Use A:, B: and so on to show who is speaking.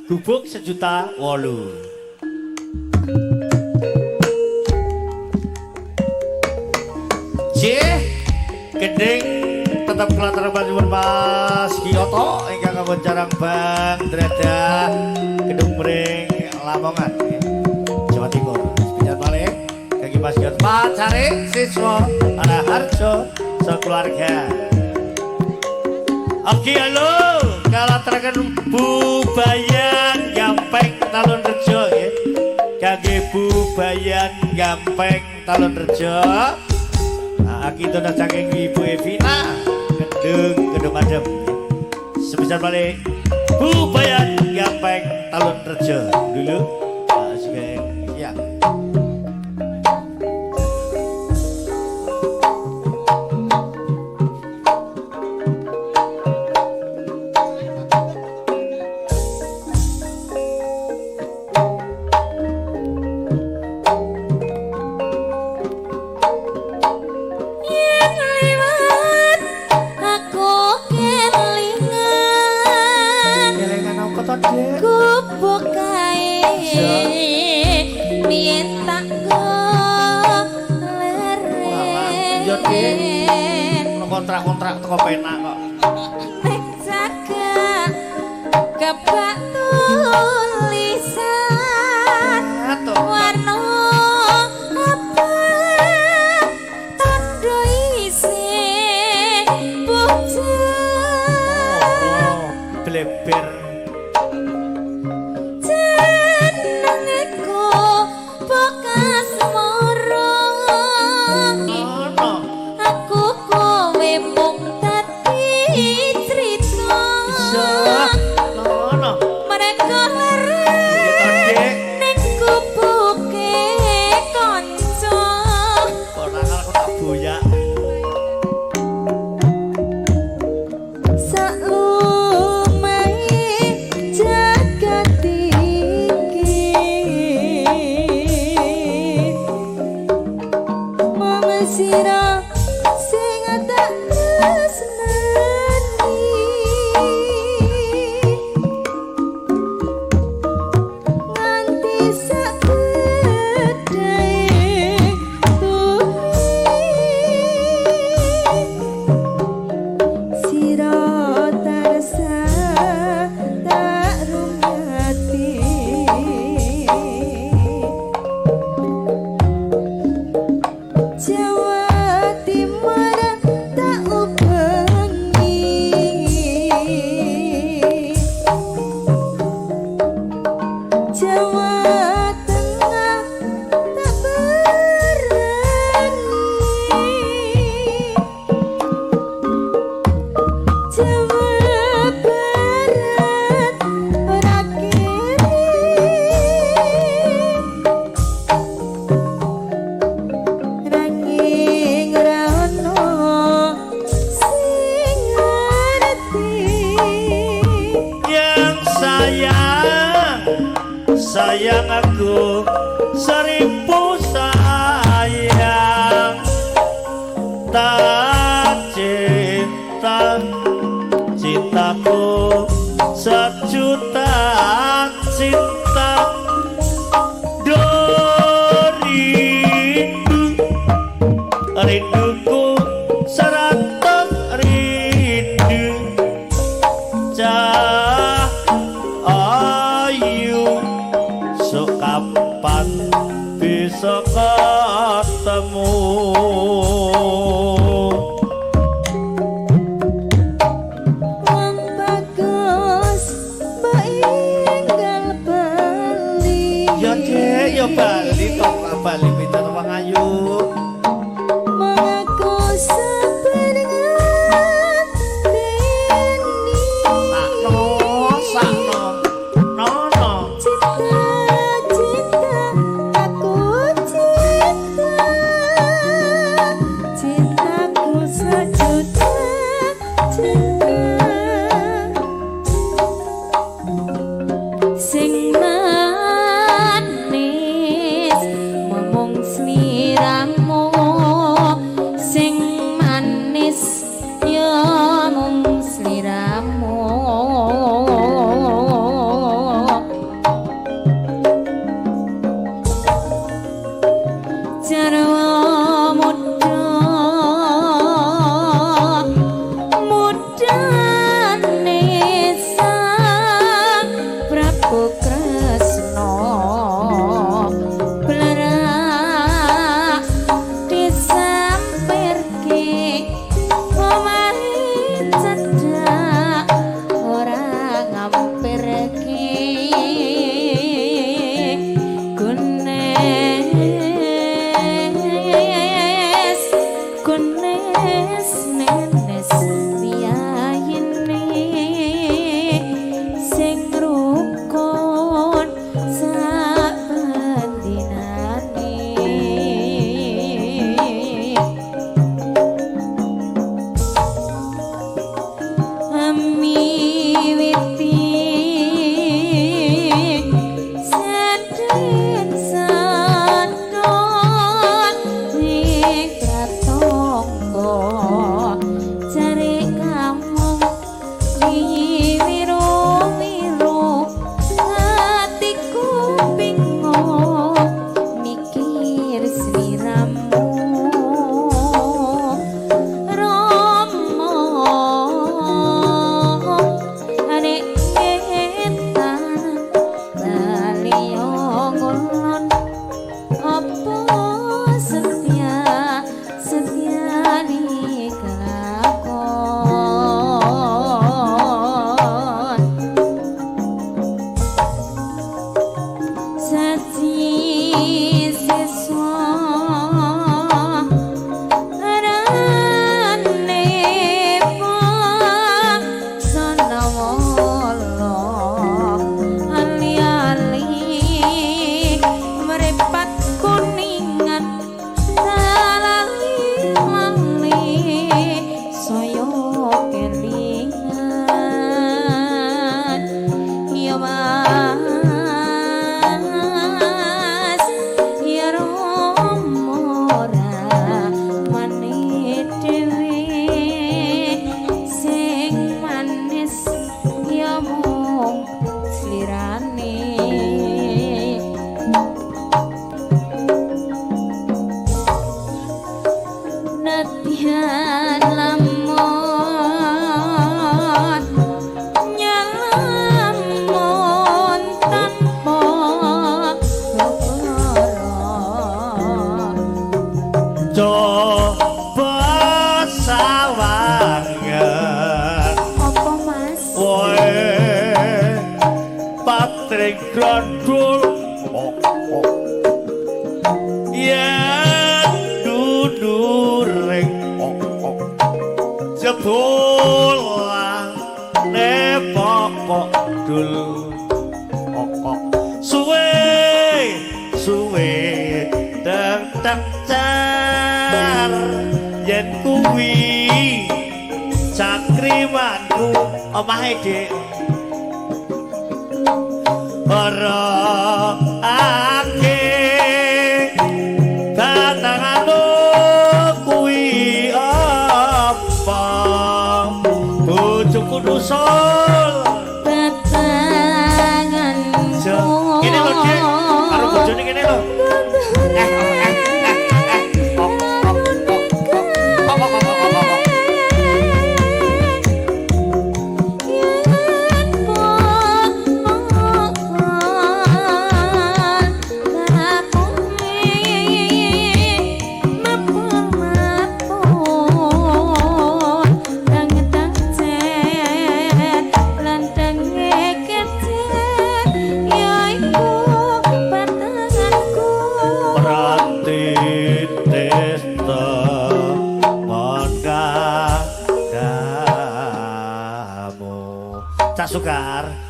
A: Gubuk 1.8 juta. Gending tetap kelantaran Banjur Mas Kyoto ingkang kawencarang Bang Dreda Gedung Mring Lamongan Jawa Timur. Sepisan malih kangge Mas Kyoto pacare siswa ana harjo sekeluarga. Oke halo kalataraken Bubayan Gampeng Talun Rejo nggih. Kangge Bubayan Gampeng Talun Rejo. Kita udah saking Ibu Evina Gedung Adem. Sebesar balik Bubayan Gampeng Talun Rejo dulu. Ya. Kontrak toko penak kok.
B: Nek jaga kebak tulisan warna apa tandha isin bocah
A: Bleber
B: jenengku bekas moro aku kowe mung dadi crita mereka leren ning kubuke kanca
A: konangan aku tak boyak
B: salumahe jagat iki mong sira sing tak tresnani nganti sakgedhe sira tansah tak rumati Jawa Timur tak ubengi Jawa Tengah tak berani Jawa Barat ora kiri nanging ora ono sing ngerti
A: yang sayang aku 1000 sayang tak cintaku 1.000.000 cinta rinduku 100 rindu cah ayu sok kapan bisa ketemu
B: wong bagus mbok enggal bali
A: ya dek ya bali tok bali pinter wong ayu
B: mengaku saben ngenteni
A: sakno nono
B: cinta aku cinta
A: ring grandul yen duduring jebolan nepok dul suwe suwe dang car yen kuwi cakrimanku omahe dik ora ake tanangano kuwi apa bojoku nusul
B: Batanganku
A: ini lho dik karo bojone kene lho Cak Sukar